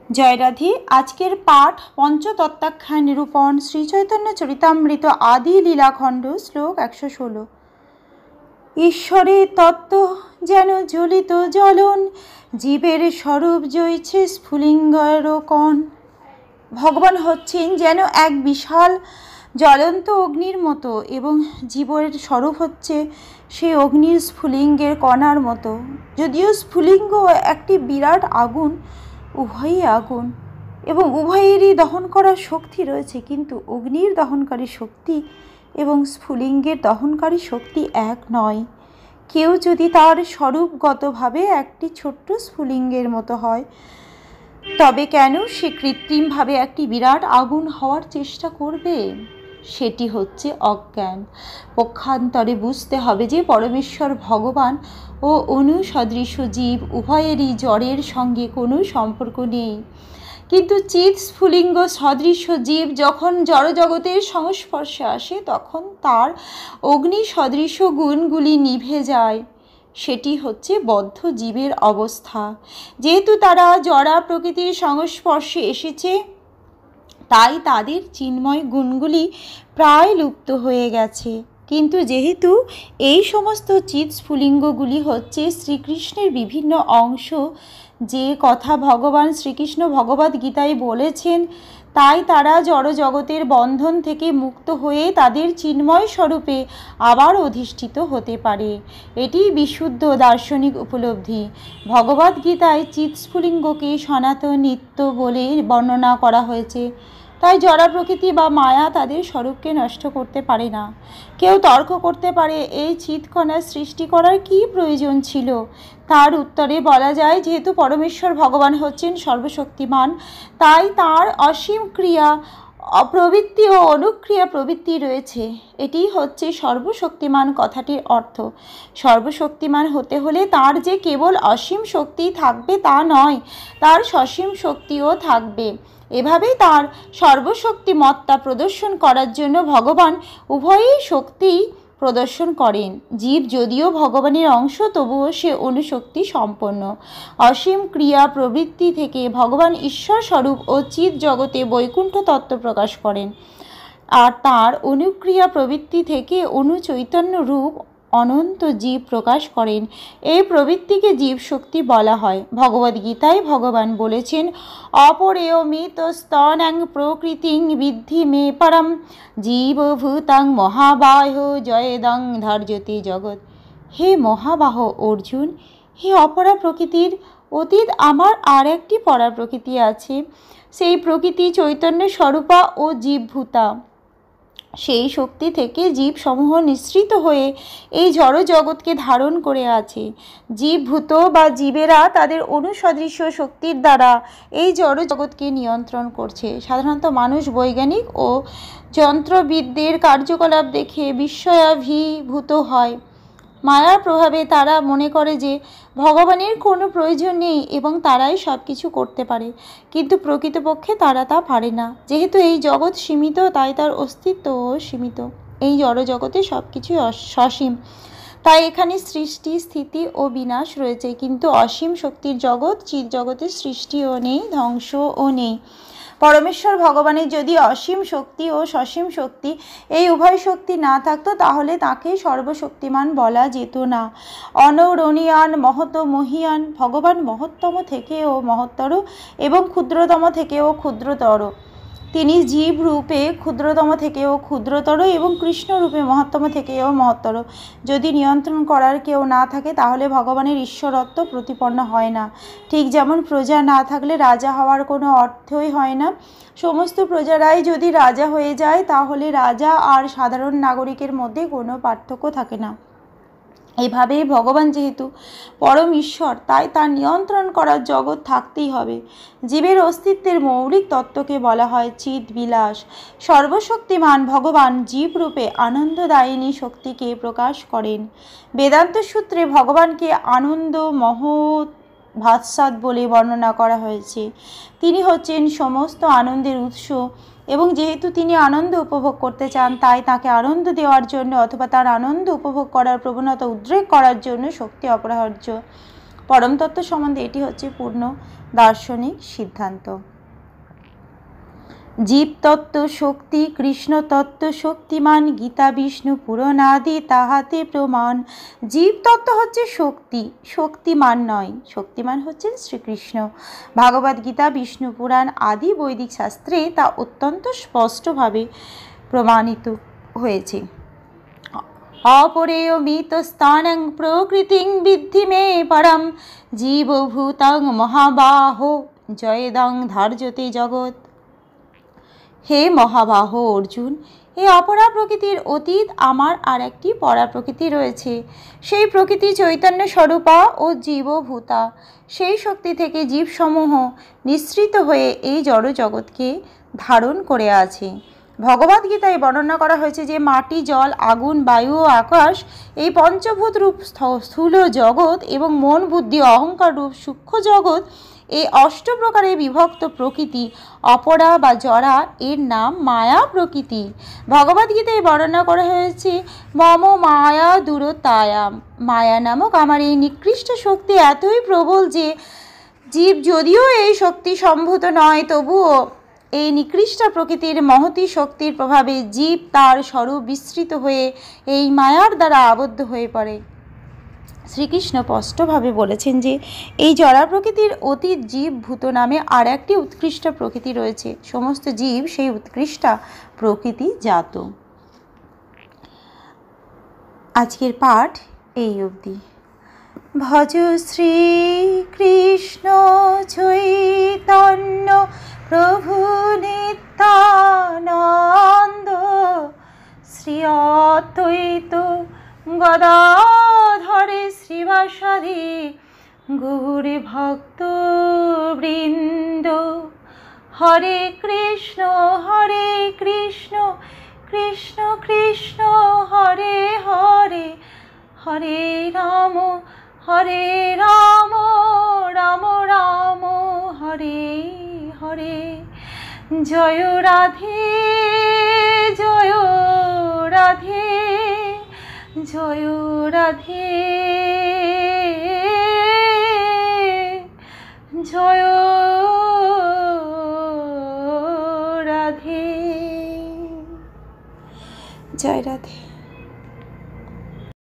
জয় রাধে। আজকের পাঠ পঞ্চতত্ত্বাখ্যান নিরূপণ শ্রী চৈতন্য চরিতামৃত আদি লীলাখণ্ড শ্লোক 116। ঈশ্বরের তত্ত্ব যেন জ্বলিত জ্বলন, জীবের স্বরূপ জয়ছে স্ফুলিঙ্গারোকণ। ভগবান হচ্ছেন যেন এক বিশাল জ্বলন্ত অগ্নির মতো এবং জীবের স্বরূপ হচ্ছে সেই অগ্নির স্ফুলিঙ্গের কণার মতো। যদিও স্ফুলিঙ্গ একটি বিরাট আগুন, উভয়ই আগুন এবং উভয়েরই দহন করার শক্তি রয়েছে, কিন্তু অগ্নির দহনকারী শক্তি এবং স্ফুলিঙ্গের দহনকারী শক্তি এক নয়। কেউ যদি তার স্বরূপগতভাবে একটি ছোট্ট স্ফুলিঙ্গের মতো হয়, তবে কেন সে কৃত্রিমভাবে একটি বিরাট আগুন হওয়ার চেষ্টা করবে? সেটি হচ্ছে অজ্ঞান। পক্ষান্তরে বুঝতে হবে যে পরমেশ্বর ভগবান ও অনুসদৃশ জীব উভয়েরই জড়ের সঙ্গে কোনো সম্পর্ক নেই, কিন্তু চিৎ স্ফুলিঙ্গ সদৃশ জীব যখন জড়জগতের সংস্পর্শে আসে তখন তার অগ্নি সদৃশ গুণগুলি নিভে যায়। সেটি হচ্ছে বদ্ধ জীবের অবস্থা। যেহেতু তারা জড়া প্রকৃতির সংস্পর্শে এসেছে, তাই তাদের চিন্ময় গুণগুলি প্রায় লুপ্ত হয়ে গেছে। কিন্তু যেহেতু এই সমস্ত চিৎ স্ফুলিঙ্গগুলি হচ্ছে শ্রীকৃষ্ণের বিভিন্ন অংশ, যে কথা ভগবান শ্রীকৃষ্ণ ভগবদ্ গীতায় বলেছেন, তাই তারা জড়জগতের বন্ধন থেকে মুক্ত হয়ে তাদের চিন্ময় স্বরূপে আবার অধিষ্ঠিত হতে পারে। এটি বিশুদ্ধ দার্শনিক উপলব্ধি। ভগবদ্ গীতায় চিৎ স্ফুলিঙ্গকে সনাতন নিত্য বলে বর্ণনা করা হয়েছে। তাই জড়া প্রকৃতি বা মায়া তাদের স্বরূপকে নষ্ট করতে পারে না। কেউ তর্ক করতে পারে, এই চিৎকণা সৃষ্টি করার কী প্রয়োজন ছিল? তার উত্তরে বলা যায়, যেহেতু পরমেশ্বর ভগবান হচ্ছেন সর্বশক্তিমান, তাই তার অসীম ক্রিয়া প্রবৃত্তি ও অনুক্রিয়া প্রবৃত্তি রয়েছে। এটি হচ্ছে সর্বশক্তিমান কথাটির অর্থ। সর্বশক্তিমান হতে হলে তার যে কেবল অসীম শক্তি থাকবে তা নয়, তার সসীম শক্তিও থাকবে। এভাবেই তার সর্বশক্তিমত্তা প্রদর্শন করার জন্য ভগবান উভয়ই শক্তি প্রদর্শন করেন। জীব যদিও ভগবানের অংশ, তবুও সে অনুশক্তি সম্পন্ন। অসীম ক্রিয়া প্রবৃত্তি থেকে ভগবান ঈশ্বর স্বরূপ ও চিৎ জগতে বৈকুণ্ঠ তত্ত্ব প্রকাশ করেন, আর তার অনুক্রিয়া প্রবৃত্তি থেকে অনুচৈতন্য রূপ অনন্ত জীব প্রকাশ করেন। এই প্রবৃত্তিকে জীব শক্তি বলা হয়। ভগবদ্গীতায় ভগবান বলেছেন, অপরেয়মিতস্তন্যাং প্রকৃতিং বিদ্ধি মে পরম জীবভূতাং মহাবাহ জয়েদং ধার্যতে জগৎ। হে মহাবাহ অর্জুন, হে অপরা প্রকৃতির অতীত আমার আর একটি পরা প্রকৃতি আছে। সেই প্রকৃতি চৈতন্য স্বরূপা ও জীবভূতা। সেই শক্তি থেকে জীবসমূহ নিঃসৃত হয়ে এই জড় জগৎকে ধারণ করে আছে। জীবভূত বা জীবেরা তাদের অনুসদৃশ শক্তির দ্বারা এই জড় জগৎকে নিয়ন্ত্রণ করছে। সাধারণত মানুষ বৈজ্ঞানিক ও যন্ত্রবিদদের কার্যকলাপ দেখে বিস্ময়াভিভূত হয়। মায়ার প্রভাবে তারা মনে করে যে ভগবানের কোনো প্রয়োজন নেই এবং তারাই সব কিছু করতে পারে, কিন্তু প্রকৃতপক্ষে তারা তা পারে না। যেহেতু এই জগৎ সীমিত, তাই তার অস্তিত্বও সীমিত। এই জড় জগতে সব কিছুই সসীম, তাই এখানে সৃষ্টি, স্থিতি ও বিনাশ রয়েছে, কিন্তু অসীম শক্তির জগৎ, চিৎ জগতের সৃষ্টিও নেই, ধ্বংসও নেই। পরমেশ্বর ভগবানের যদি অসীম শক্তি ও সসীম শক্তি এই উভয় শক্তি না থাকতো, তাহলে তাকে সর্বশক্তিমান বলা যেত না। অনৌরণীয়ান মহত মহিয়ান, ভগবান মহত্তম থেকেও মহত্তর এবং ক্ষুদ্রতম থেকেও ক্ষুদ্রতর। তিনি জীব রূপে ক্ষুদ্রতম থেকেও ক্ষুদ্রতর এবং কৃষ্ণ রূপে মহত্তম থেকেও মহত্তর। যদি নিয়ন্ত্রণ করার কেউ না থাকে, তাহলে ভগবানের ঈশ্বরত্ব প্রতিপন্ন হয় না। ঠিক যেমন প্রজা না থাকলে রাজা হওয়ার কোনো অর্থই হয় না। সমস্ত প্রজারাই যদি রাজা হয়ে যায়, তাহলে রাজা আর সাধারণ নাগরিকের মধ্যে কোনো পার্থক্য থাকে না। এভাবেই ভগবান যেহেতু পরম ঈশ্বর, তাই তার নিয়ন্ত্রণ করার জগৎ থাকতেই হবে। জীবের অস্তিত্বের মৌলিক তত্ত্বকে বলা হয় চিৎ বিলাস। সর্বশক্তিমান ভগবান জীবরূপে আনন্দদায়িনী শক্তিকে প্রকাশ করেন। বেদান্ত সূত্রে ভগবানকে আনন্দ মহৎ ভাস্বাদ বলে বর্ণনা করা হয়েছে। তিনি হচ্ছেন সমস্ত আনন্দের উৎস এবং যেহেতু তিনি আনন্দ উপভোগ করতে চান, তাই তাকে আনন্দ দেওয়ার জন্য অথবা তার আনন্দ উপভোগ করার প্রবণতা উদ্রেক করার জন্য শক্তি অপরিহার্য। পরম তত্ত্ব সম্বন্ধে এটি হচ্ছে পূর্ণ দার্শনিক সিদ্ধান্ত। জীব তত্ত্ব শক্তি, কৃষ্ণ তত্ত্ব শক্তিমান, গীতা বিষ্ণু পুরাণ আদি তাহাতে প্রমাণ। জীব তত্ত্ব হচ্ছে শক্তি, শক্তিমান নয়, শক্তিমান হচ্ছেন শ্রীকৃষ্ণ। ভাগবত গীতা, বিষ্ণু পুরাণ আদি বৈদিক শাস্ত্রে তা অত্যন্ত স্পষ্টভাবে প্রমাণিত হয়েছে। অপরেয়মিত স্থানং প্রকৃতিং বিদ্ধি মে পরম, জীবভূতং মহাবাহ জয়েদং ধার্যতে জগৎ। হে মহাবাহ অর্জুন, এই অপরা প্রকৃতির অতীত আমার আর একটি পরা প্রকৃতি রয়েছে। সেই প্রকৃতি চৈতন্য স্বরূপা ও জীবভূতা। সেই শক্তি থেকে জীবসমূহ নিঃসৃত হয়ে এই জড় জগৎকে ধারণ করে আছে। ভগবদ্গীতায় বর্ণনা করা হয়েছে যে মাটি, জল, আগুন, বায়ু ও আকাশ, এই পঞ্চভূত রূপ স্থূল জগৎ এবং মন, বুদ্ধি, অহংকার রূপ সূক্ষ্ম জগৎ, এই অষ্ট প্রকারে বিভক্ত প্রকৃতি অপরা বা জড়া, এর নাম মায়া প্রকৃতি। ভগবদ্গীতায় বর্ণনা করা হয়েছে মম মায়া দূরতায়াম। মায়া নামক আমার এই নিকৃষ্ট শক্তি এতই প্রবল যে জীব যদিও এই শক্তি সম্ভূত নয়, তবুও এই নিকৃষ্ট প্রকৃতির মহতী শক্তির প্রভাবে জীব তার স্বরূপ বিস্মৃত হয়ে এই মায়ার দ্বারা আবদ্ধ হয়ে পড়ে। শ্রীকৃষ্ণ স্পষ্টভাবে বলেছেন যে এই জড়া প্রকৃতির অতীত জীব ভূত নামে আর একটি উৎকৃষ্ট প্রকৃতি রয়েছে। সমস্ত জীব সেই উৎকৃষ্ট প্রকৃতি জাত। আজকের পাঠ এই অবধি। ভজ শ্রীকৃষ্ণ চৈতন্য প্রভু নিত্যানন্দ, শ্রী অদ্বৈত গদাধরে শ্রীবাসাদি গৌরী ভক্ত বৃন্দ। হরে কৃষ্ণ কৃষ্ণ কৃষ্ণ হরে হরে, হরে রাম রাম রাম হরে হরে। জয় রাধে জয় রাধে, জয় রাধে জয় রাধে, জয় রাধে।